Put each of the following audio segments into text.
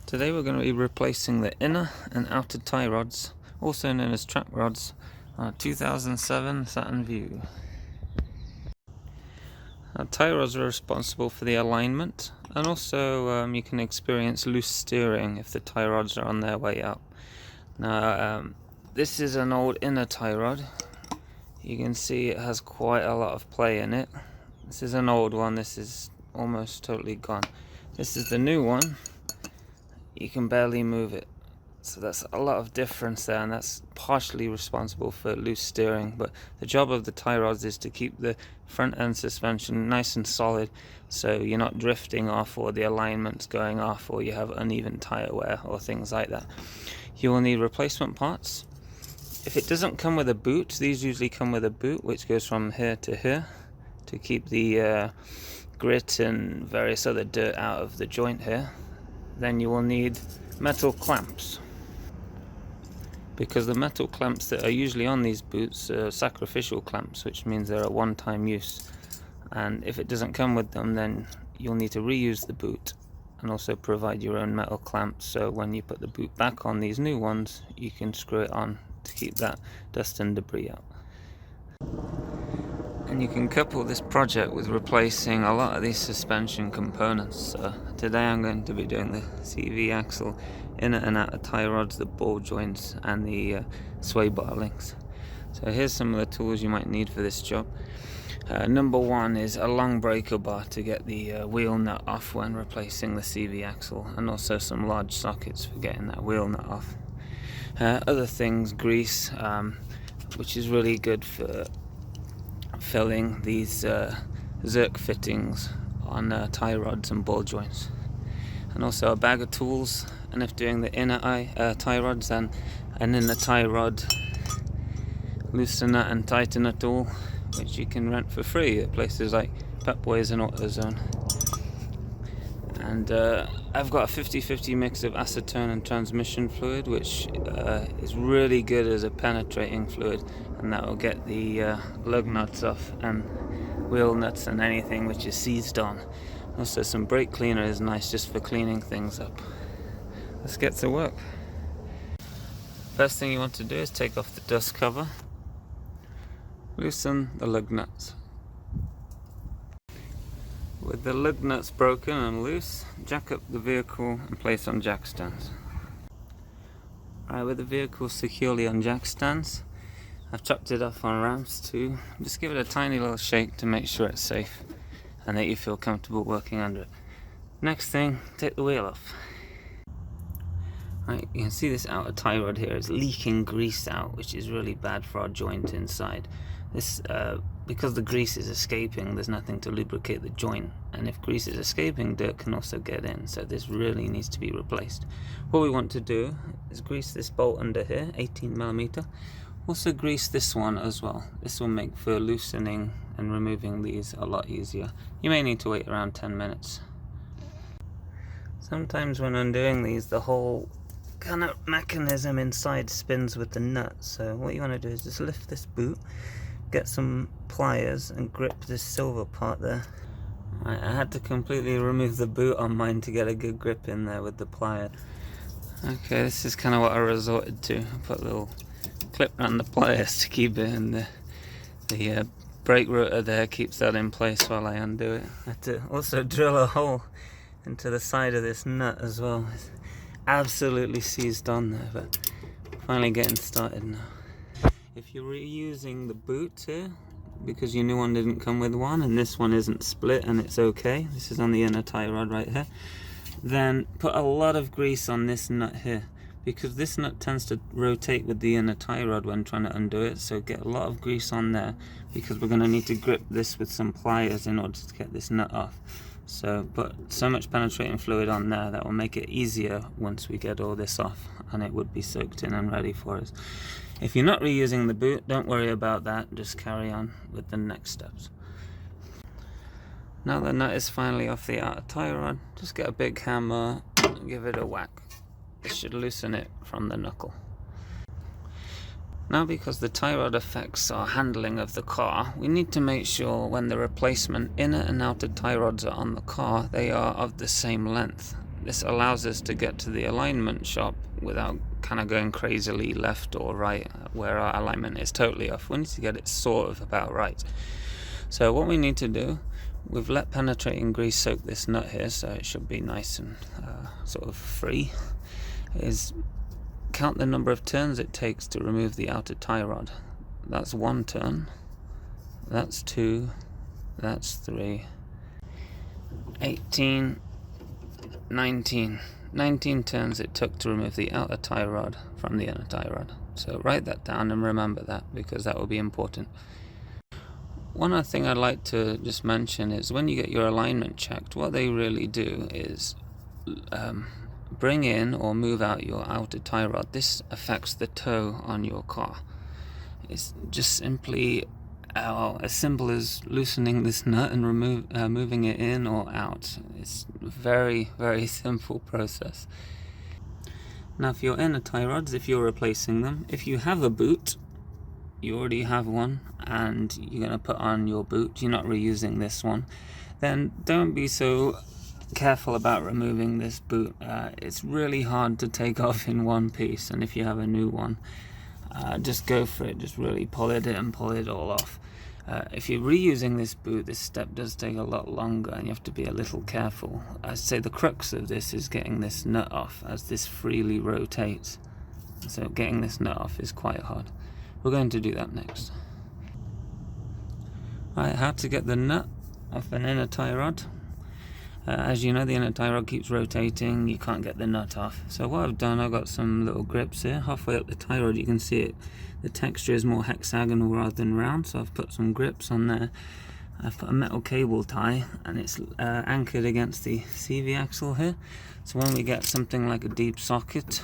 Today we're going to be replacing the inner and outer tie rods, also known as track rods, on a 2007 Saturn Vue. Tie rods are responsible for the alignment, and also you can experience loose steering if the tie rods are on their way up. Now this is an old inner tie rod. You can see it has quite a lot of play in it. This is an old one, this is almost totally gone. This is the new one. You can barely move it, so that's a lot of difference there, and that's partially responsible for loose steering. But the job of the tie rods is to keep the front end suspension nice and solid, so you're not drifting off or the alignment's going off or you have uneven tire wear or things like that. You will need replacement parts. If it doesn't come with a boot, these usually come with a boot which goes from here to keep the grit and various other dirt out of the joint here. Then you will need metal clamps, because the metal clamps that are usually on these boots are sacrificial clamps, which means they're a one-time use, and if it doesn't come with them, then you'll need to reuse the boot and also provide your own metal clamps, so when you put the boot back on these new ones, you can screw it on to keep that dust and debris out. And you can couple this project with replacing a lot of these suspension components. So today I'm going to be doing the CV axle, inner and outer tie rods, the ball joints, and the sway bar links. So here's some of the tools you might need for this job. Number one is a long breaker bar to get the wheel nut off when replacing the CV axle, and also some large sockets for getting that wheel nut off. Other things, grease, which is really good for filling these zerk fittings on tie rods and ball joints, and also a bag of tools. And if doing the inner tie rods, then an inner tie rod loosener and tightener tool, which you can rent for free at places like Pep Boys and AutoZone. And I've got a 50-50 mix of acetone and transmission fluid, which is really good as a penetrating fluid, and that will get the lug nuts off and wheel nuts and anything which is seized on. Also some brake cleaner is nice just for cleaning things up. Let's get to work. First thing you want to do is take off the dust cover, loosen the lug nuts. With the lug nuts broken and loose, jack up the vehicle and place on jack stands. Alright, with the vehicle securely on jack stands, I've chopped it off on ramps too. Just give it a tiny little shake to make sure it's safe and that you feel comfortable working under it. Next thing, take the wheel off. Right, you can see this outer tie rod here is leaking grease out, which is really bad for our joint inside. This, because the grease is escaping, there's nothing to lubricate the joint, and if grease is escaping, dirt can also get in, so this really needs to be replaced. What we want to do is grease this bolt under here, 18mm. Also grease this one as well. This will make for loosening and removing these a lot easier. You may need to wait around 10 minutes. Sometimes when undoing these, the whole kind of mechanism inside spins with the nut, so what you want to do is just lift this boot, get some pliers and grip this silver part there. I had to completely remove the boot on mine to get a good grip in there with the pliers. Okay, this is kind of what I resorted to. I put a little clip around the pliers to keep it, and the brake rotor there keeps that in place while I undo it. I had to also drill a hole into the side of this nut as well. It's absolutely seized on there, but finally getting started now. If you're reusing the boot here, because your new one didn't come with one and this one isn't split and it's okay, this is on the inner tie rod right here, then put a lot of grease on this nut here, because this nut tends to rotate with the inner tie rod when trying to undo it, so get a lot of grease on there, because we're going to need to grip this with some pliers in order to get this nut off. So put so much penetrating fluid on there that will make it easier once we get all this off, and it would be soaked in and ready for us. If you're not reusing the boot, don't worry about that, just carry on with the next steps. Now the nut is finally off the outer tie rod, just get a big hammer and give it a whack. This should loosen it from the knuckle. Now, because the tie rod affects our handling of the car, we need to make sure when the replacement inner and outer tie rods are on the car, they are of the same length. this allows us to get to the alignment shop without kind of going crazily left or right where our alignment is totally off. We need to get it sort of about right. So what we need to do, we've let penetrating grease soak this nut here, so it should be nice and sort of free, is count the number of turns it takes to remove the outer tie rod. That's 1 turn, that's 2, that's 3, 18, 19 turns it took to remove the outer tie rod from the inner tie rod. So write that down and remember that, because that will be important. One other thing I'd like to just mention is when you get your alignment checked, what they really do is bring in or move out your outer tie rod. This affects the toe on your car. It's just simply as simple as loosening this nut and moving it in or out. It's a very, very simple process. Now for your inner tie rods, if you're replacing them, if you have a boot, you already have one, and you're going to put on your boot, you're not reusing this one, then don't be so careful about removing this boot. It's really hard to take off in one piece, and if you have a new one, just go for it. Just really polish it and pull it all off. If you're reusing this boot, this step does take a lot longer, and you have to be a little careful. I'd say the crux of this is getting this nut off as this freely rotates. So getting this nut off is quite hard. We're going to do that next. Right, how to get the nut off an inner tie rod. As you know, the inner tie rod keeps rotating, you can't get the nut off. So what I've done, I've got some little grips here. Halfway up the tie rod you can see it. The texture is more hexagonal rather than round, so I've put some grips on there. I've put a metal cable tie, and it's anchored against the CV axle here. So when we get something like a deep socket,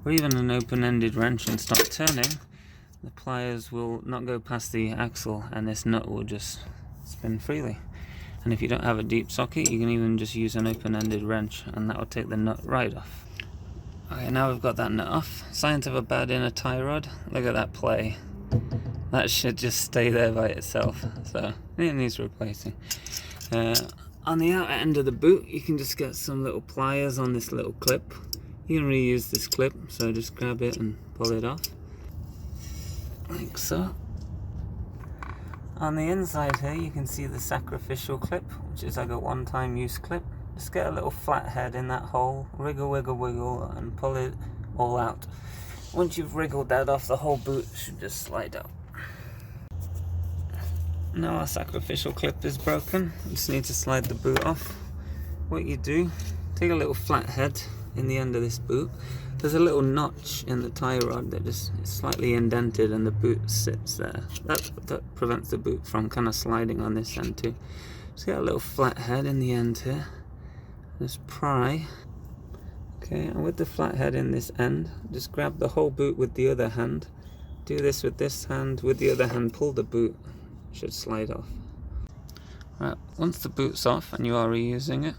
or even an open-ended wrench and start turning, the pliers will not go past the axle, and this nut will just spin freely. And if you don't have a deep socket, you can even just use an open-ended wrench, and that will take the nut right off. Okay, now we've got that nut off. Signs of a bad inner tie rod. Look at that play. That should just stay there by itself, so it needs replacing. On the outer end of the boot, you can just get some little pliers on this little clip. You can reuse this clip, so just grab it and pull it off. Like so. On the inside here you can see the sacrificial clip, which is like a one-time use clip. Just get a little flat head in that hole, wriggle, wiggle, wiggle, and pull it all out. Once you've wriggled that off, the whole boot should just slide out. Now our sacrificial clip is broken, you just need to slide the boot off. What you do, take a little flat head in the end of this boot. There's a little notch in the tie rod that just is slightly indented, and the boot sits there. That prevents the boot from kind of sliding on this end too. Just get a little flat head in the end here. Just pry. Okay, and with the flat head in this end, just grab the whole boot with the other hand. Do this with this hand. With the other hand, pull the boot. It should slide off. Right, once the boot's off and you are reusing it,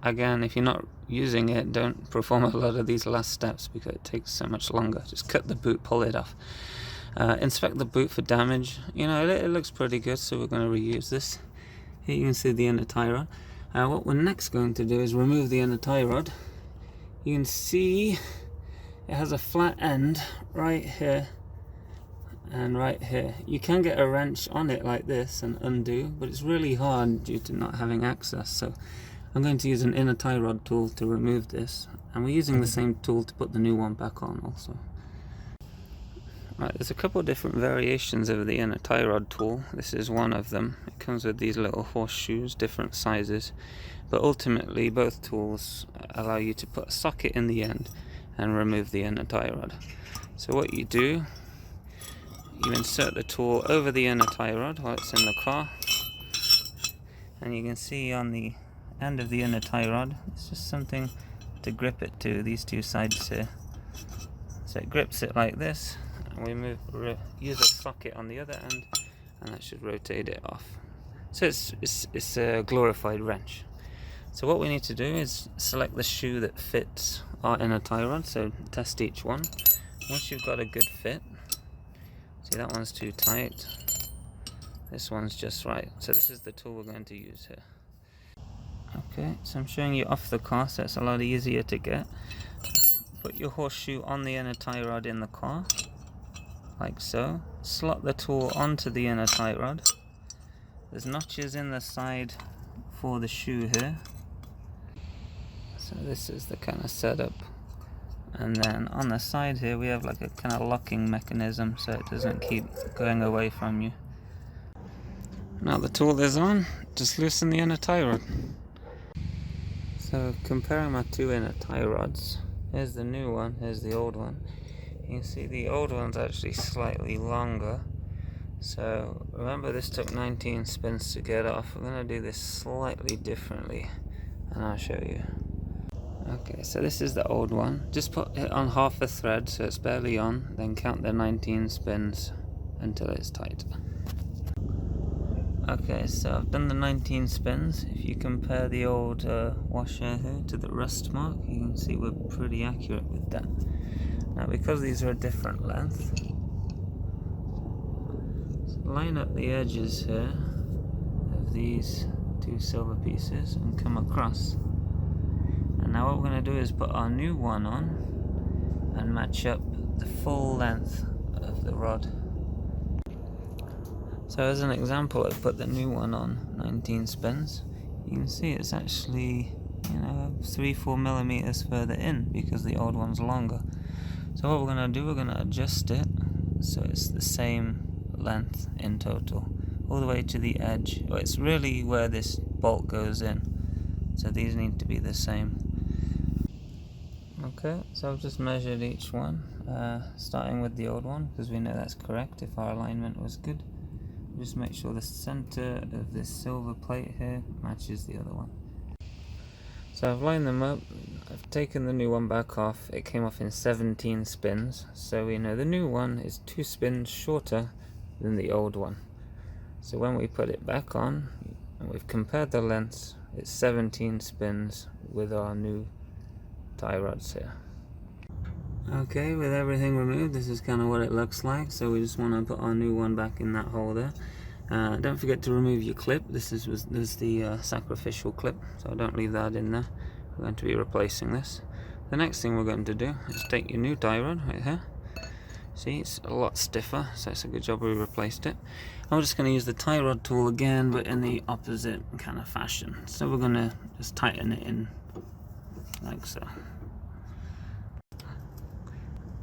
again, if you're not using it, don't perform a lot of these last steps because it takes so much longer. Just cut the boot, pull it off. Inspect the boot for damage. You know, it looks pretty good, so we're going to reuse this. Here you can see the inner tie rod. What we're next going to do is remove the inner tie rod. You can see it has a flat end right here and right here. You can get a wrench on it like this and undo, but it's really hard due to not having access. So I'm going to use an inner tie rod tool to remove this, and we're using the same tool to put the new one back on also. Right, there's a couple of different variations of the inner tie rod tool. This is one of them. It comes with these little horseshoes, different sizes, but ultimately both tools allow you to put a socket in the end and remove the inner tie rod. So what you do, you insert the tool over the inner tie rod while it's in the car, and you can see on the end of the inner tie rod, it's just something to grip it to, these two sides here. So it grips it like this, and we use a socket on the other end, and that should rotate it off. So it's a glorified wrench. So what we need to do is select the shoe that fits our inner tie rod, so test each one. Once you've got a good fit, see that one's too tight, this one's just right. So this is the tool we're going to use here. Okay, so I'm showing you off the car, so it's a lot easier to get. Put your horseshoe on the inner tie rod in the car, like so. Slot the tool onto the inner tie rod. There's notches in the side for the shoe here. So this is the kind of setup. And then on the side here we have like a kind of locking mechanism so it doesn't keep going away from you. Now the tool is on, just loosen the inner tie rod. So comparing my two inner tie rods, here's the new one, here's the old one. You can see the old one's actually slightly longer. So remember, this took 19 spins to get off. We're going to do this slightly differently and I'll show you. Okay, so this is the old one. Just put it on half a thread so it's barely on, then count the 19 spins until it's tight. Okay, so I've done the 19 spins. If you compare the old washer here to the rust mark, you can see we're pretty accurate with that. Now because these are a different length, line up the edges here of these two silver pieces and come across. And now what we're going to do is put our new one on and match up the full length of the rod. So as an example, I put the new one on 19 spins. You can see it's actually, 3-4 millimeters further in because the old one's longer. So what we're going to do, we're going to adjust it so it's the same length in total, all the way to the edge. Well, it's really where this bolt goes in, so these need to be the same. Okay, so I've just measured each one, starting with the old one because we know that's correct if our alignment was good. Just make sure the center of this silver plate here matches the other one. So I've lined them up, I've taken the new one back off. It came off in 17 spins, so we know the new one is 2 spins shorter than the old one. So when we put it back on and we've compared the lengths, it's 17 spins with our new tie rods here. Okay, with everything removed, this is kind of what it looks like. So we just want to put our new one back in that hole there. Don't forget to remove your clip. This is the sacrificial clip, so don't leave that in there. We're going to be replacing this. The next thing we're going to do is take your new tie rod right here. See, it's a lot stiffer, so it's a good job we replaced it. I'm just going to use the tie rod tool again, but in the opposite kind of fashion. So we're going to just tighten it in like so.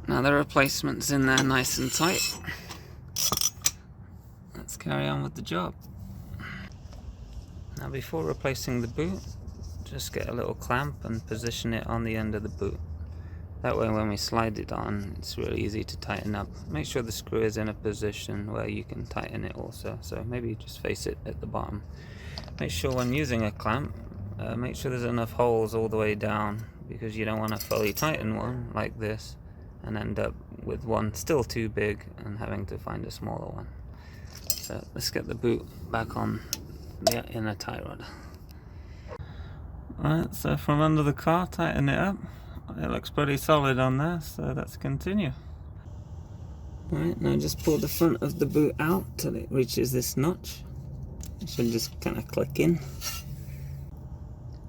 Now the replacement's in there nice and tight. Let's carry on with the job. Now before replacing the boot, just get a little clamp and position it on the end of the boot. That way when we slide it on, it's really easy to tighten up. Make sure the screw is in a position where you can tighten it also, so maybe just face it at the bottom. Make sure when using a clamp, make sure there's enough holes all the way down, because you don't want to fully tighten one like this and end up with one still too big and having to find a smaller one. So let's get the boot back on the inner tie rod. Alright, so from under the car, tighten it up. It looks pretty solid on there, so let's continue. Alright, now just pull the front of the boot out till it reaches this notch. It should just kind of click in.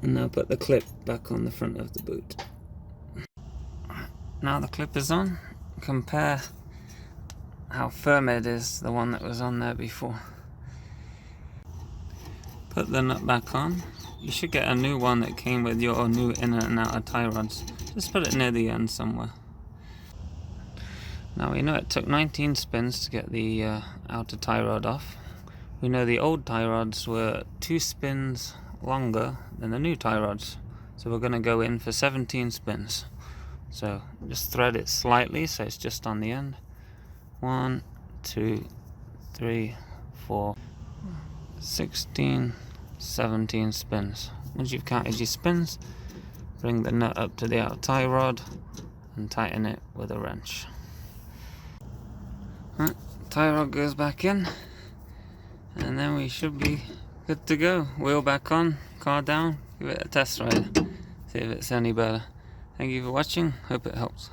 And now put the clip back on the front of the boot. Now the clip is on, compare how firm it is, the one that was on there before. Put the nut back on. You should get a new one that came with your new inner and outer tie rods. Just put it near the end somewhere. Now we know it took 19 spins to get the outer tie rod off. We know the old tie rods were 2 spins longer than the new tie rods. So we're going to go in for 17 spins. So just thread it slightly so it's just on the end. 1, 2, 3, 4, 16, 17 spins. Once you've counted your spins, bring the nut up to the outer tie rod and tighten it with a wrench. Right, tie rod goes back in, and then we should be good to go. Wheel back on, car down, give it a test ride, see if it's any better. Thank you for watching, hope it helps.